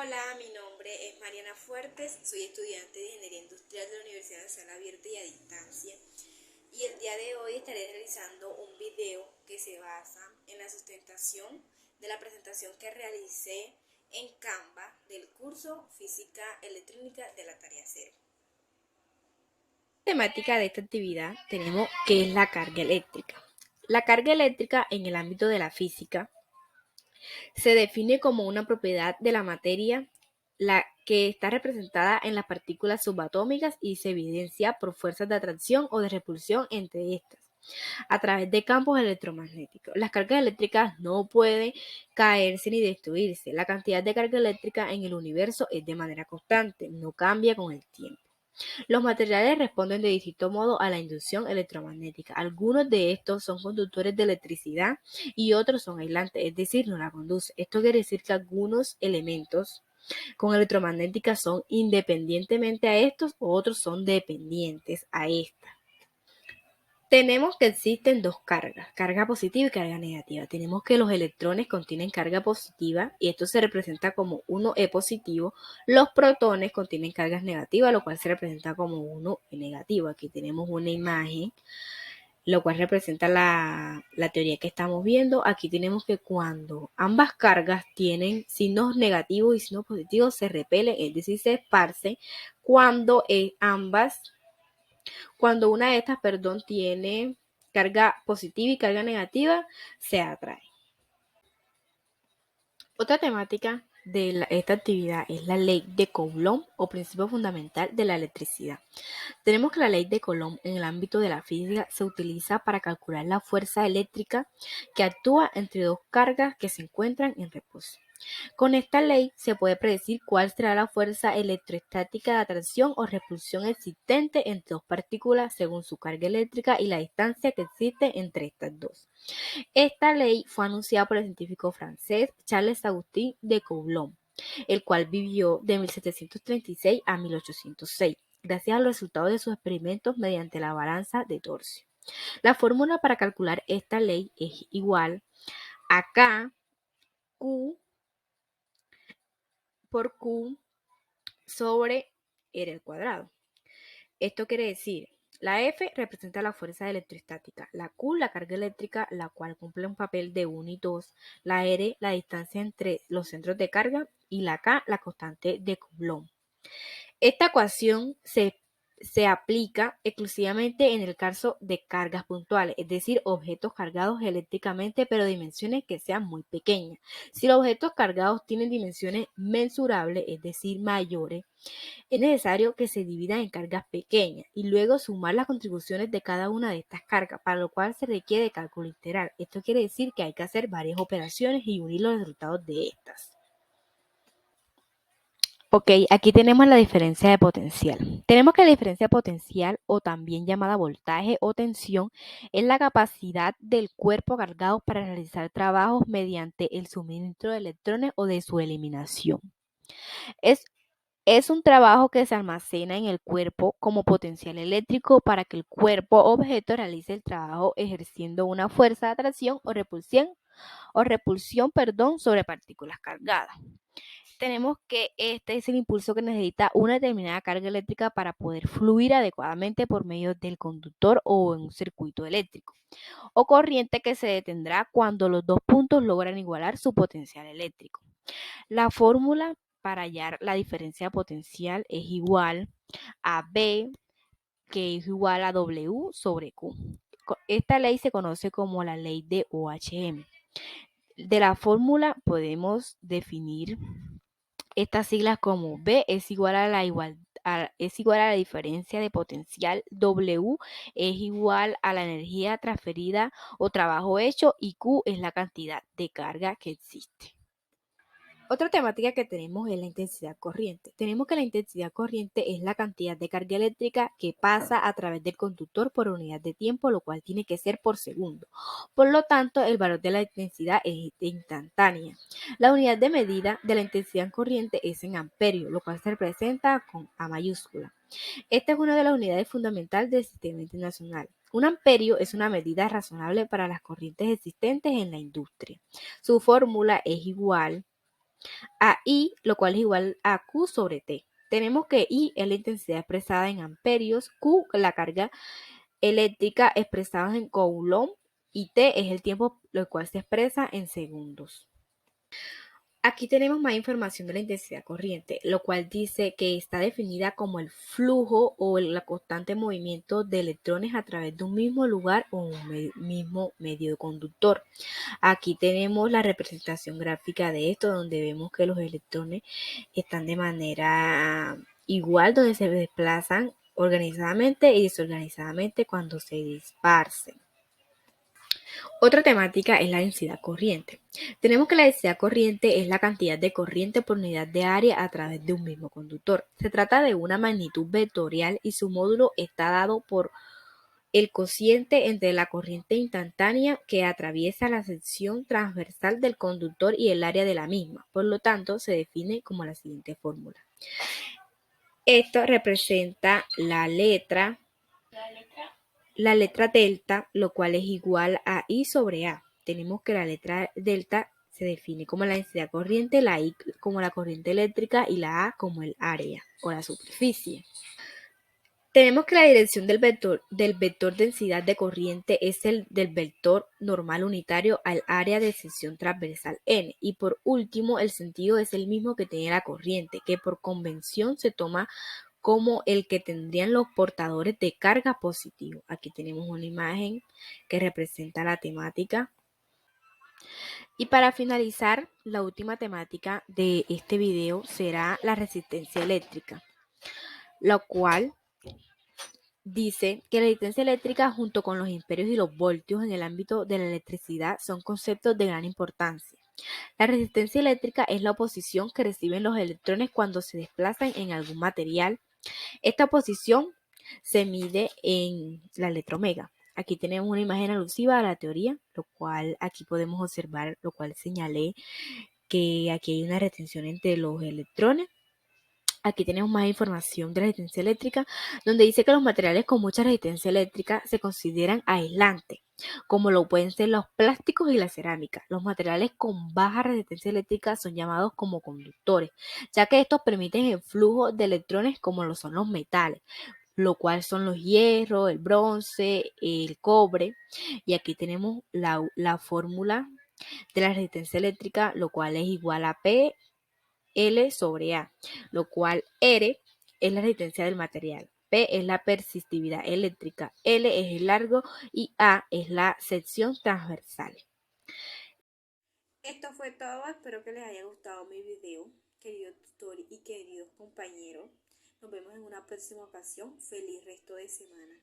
Hola, mi nombre es Mariana Fuertes, soy estudiante de Ingeniería Industrial de la Universidad Nacional Abierta y a Distancia. Y el día de hoy estaré realizando un video que se basa en la sustentación de la presentación que realicé en Canva del curso Física Electrónica de la tarea 0. Temática de esta actividad tenemos que es la carga eléctrica. La carga eléctrica en el ámbito de la física se define como una propiedad de la materia la que está representada en las partículas subatómicas y se evidencia por fuerzas de atracción o de repulsión entre estas, a través de campos electromagnéticos. Las cargas eléctricas no pueden caerse ni destruirse. La cantidad de carga eléctrica en el universo es de manera constante, no cambia con el tiempo. Los materiales responden de distinto modo a la inducción electromagnética. Algunos de estos son conductores de electricidad y otros son aislantes, es decir, no la conducen. Esto quiere decir que algunos elementos con electromagnética son independientemente a estos, otros son dependientes a estas. Tenemos que existen dos cargas, carga positiva y carga negativa. Tenemos que los electrones contienen carga positiva y esto se representa como 1E positivo. Los protones contienen cargas negativas, lo cual se representa como 1E negativo. Aquí tenemos una imagen, lo cual representa la teoría que estamos viendo. Aquí tenemos que cuando ambas cargas tienen signos negativos y signos positivos, se repelen, es decir, se esparcen. Cuando una de estas, tiene carga positiva y carga negativa, se atrae. Otra temática de esta actividad es la ley de Coulomb o principio fundamental de la electricidad. Tenemos que la ley de Coulomb en el ámbito de la física se utiliza para calcular la fuerza eléctrica que actúa entre dos cargas que se encuentran en reposo. Con esta ley se puede predecir cuál será la fuerza electrostática de atracción o repulsión existente entre dos partículas según su carga eléctrica y la distancia que existe entre estas dos. Esta ley fue anunciada por el científico francés Charles-Augustin de Coulomb, el cual vivió de 1736 a 1806, gracias a los resultados de sus experimentos mediante la balanza de torsión. La fórmula para calcular esta ley es igual a K Q por Q sobre R al cuadrado. Esto quiere decir, la F representa la fuerza electrostática, la Q la carga eléctrica, la cual cumple un papel de 1 y 2, la R la distancia entre los centros de carga y la K la constante de Coulomb. Esta ecuación se aplica exclusivamente en el caso de cargas puntuales, es decir, objetos cargados eléctricamente pero de dimensiones que sean muy pequeñas. Si los objetos cargados tienen dimensiones mensurables, es decir, mayores, es necesario que se dividan en cargas pequeñas y luego sumar las contribuciones de cada una de estas cargas, para lo cual se requiere de cálculo integral. Esto quiere decir que hay que hacer varias operaciones y unir los resultados de estas. Ok, aquí tenemos la diferencia de potencial. Tenemos que la diferencia de potencial, o también llamada voltaje o tensión, es la capacidad del cuerpo cargado para realizar trabajos mediante el suministro de electrones o de su eliminación. Es un trabajo que se almacena en el cuerpo como potencial eléctrico para que el cuerpo objeto realice el trabajo ejerciendo una fuerza de atracción o repulsión sobre partículas cargadas. Tenemos que este es el impulso que necesita una determinada carga eléctrica para poder fluir adecuadamente por medio del conductor o en un circuito eléctrico, o corriente que se detendrá cuando los dos puntos logran igualar su potencial eléctrico. La fórmula para hallar la diferencia potencial es igual a B, que es igual a W sobre Q. Esta ley se conoce como la ley de OHM. De la fórmula podemos definir estas siglas como B es igual a la diferencia de potencial, W es igual a la energía transferida o trabajo hecho y Q es la cantidad de carga que existe. Otra temática que tenemos es la intensidad corriente. Tenemos que la intensidad corriente es la cantidad de carga eléctrica que pasa a través del conductor por unidad de tiempo, lo cual tiene que ser por segundo. Por lo tanto, el valor de la intensidad es instantánea. La unidad de medida de la intensidad corriente es en amperios, lo cual se representa con A mayúscula. Esta es una de las unidades fundamentales del sistema internacional. Un amperio es una medida razonable para las corrientes existentes en la industria. Su fórmula es igual a I, lo cual es igual a Q sobre T. Tenemos que I es la intensidad expresada en amperios, Q la carga eléctrica expresada en coulomb y T es el tiempo lo cual se expresa en segundos. Aquí tenemos más información de la intensidad corriente, lo cual dice que está definida como el flujo o el constante movimiento de electrones a través de un mismo lugar o un mismo medio conductor. Aquí tenemos la representación gráfica de esto, donde vemos que los electrones están de manera igual, donde se desplazan organizadamente y desorganizadamente cuando se dispersen. Otra temática es la densidad corriente. Tenemos que la densidad corriente es la cantidad de corriente por unidad de área a través de un mismo conductor. Se trata de una magnitud vectorial y su módulo está dado por el cociente entre la corriente instantánea que atraviesa la sección transversal del conductor y el área de la misma. Por lo tanto, se define como la siguiente fórmula. Esto representa la letra delta, lo cual es igual a I sobre A. Tenemos que la letra delta se define como la densidad corriente, la I como la corriente eléctrica y la A como el área o la superficie. Tenemos que la dirección del vector densidad de corriente es el del vector normal unitario al área de sección transversal n. Y por último, el sentido es el mismo que tiene la corriente, que por convención se toma como el que tendrían los portadores de carga positivo. Aquí tenemos una imagen que representa la temática. Y para finalizar, la última temática de este video será la resistencia eléctrica, la cual dice que la resistencia eléctrica junto con los amperios y los voltios en el ámbito de la electricidad son conceptos de gran importancia. La resistencia eléctrica es la oposición que reciben los electrones cuando se desplazan en algún material. Esta oposición se mide en la letra omega. Aquí tenemos una imagen alusiva a la teoría, lo cual aquí podemos observar, lo cual señalé que aquí hay una retención entre los electrones. Aquí tenemos más información de la resistencia eléctrica, donde dice que los materiales con mucha resistencia eléctrica se consideran aislantes, como lo pueden ser los plásticos y la cerámica. Los materiales con baja resistencia eléctrica son llamados como conductores, ya que estos permiten el flujo de electrones como lo son los metales, lo cual son los hierros, el bronce, el cobre. Y aquí tenemos la fórmula de la resistencia eléctrica, lo cual es igual a P L sobre A, lo cual R es la resistencia del material, P es la persistividad eléctrica, L es el largo y A es la sección transversal. Esto fue todo, espero que les haya gustado mi video, queridos tutores y queridos compañeros. Nos vemos en una próxima ocasión. Feliz resto de semana.